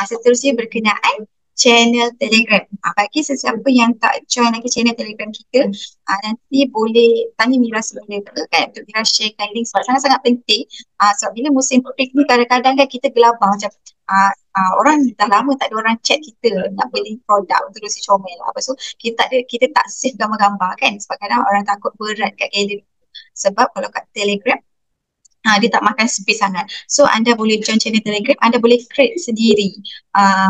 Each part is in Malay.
Seterusnya berkenaan channel Telegram. Bagi sesiapa yang tak join lagi channel Telegram kita, nanti boleh tanya Mira sebenarnya kan, untuk Mira sharekan link sebab sangat-sangat penting. Sebab bila musim peak ni kadang-kadang kan kita gelabah macam orang dah lama tak ada orang chat kita nak beli produk untuk si comel lah. Lepas tu kita tak save gambar-gambar kan, sebab kadang orang takut berat kat galeri. Sebab kalau kat Telegram dia tak makan space sangat. So anda boleh join channel Telegram, anda boleh create sendiri.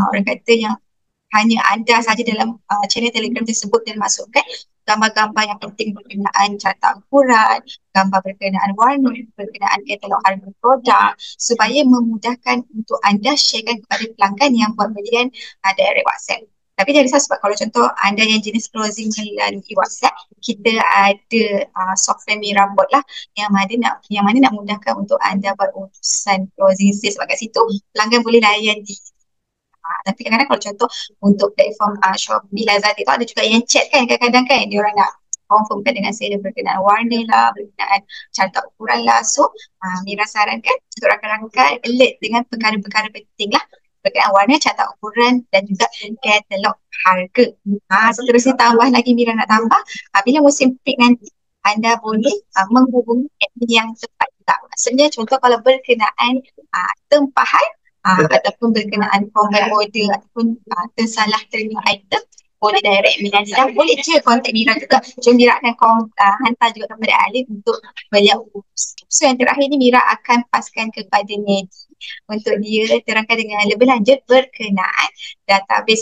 Orang kata yang hanya anda saja dalam channel Telegram tersebut dan masukkan gambar-gambar yang penting berkenaan carta ukuran, gambar berkenaan warna, berkenaan katalog harga produk, supaya memudahkan untuk anda sharekan kepada pelanggan yang buat belian direct WhatsApp. Tapi jangan risau sebab kalau contoh anda yang jenis closing melalui WhatsApp, kita ada software Mirabot lah yang mana nak mudahkan untuk anda buat urusan closing sales. Sebab kat situ pelanggan boleh layan di tapi kadang-kadang kalau contoh untuk platform Shopee, Lazada itu ada juga yang chat kan, kadang-kadang kan dia orang nak confirmkan dengan saya berkenaan warna lah, berkenaan carta ukuran lah. So Mira sarankan untuk rakan-rakan alert dengan perkara-perkara penting lah berkenaan warna, carta ukuran dan juga katalog harga. Seterusnya tambah lagi Mira nak tambah, bila musim peak nanti anda boleh menghubungi admin yang tepat juga. Maksudnya contoh kalau berkenaan tempahan ataupun berkenaan format order ataupun tersalah terima item, boleh direct Mira dan boleh je kontak Mira juga. Cuma Mira akan hantar juga kepada Alif untuk beliau urus. So yang terakhir ni Mira akan paskan kepada Nedi untuk dia terangkan dengan lebih lanjut berkenaan database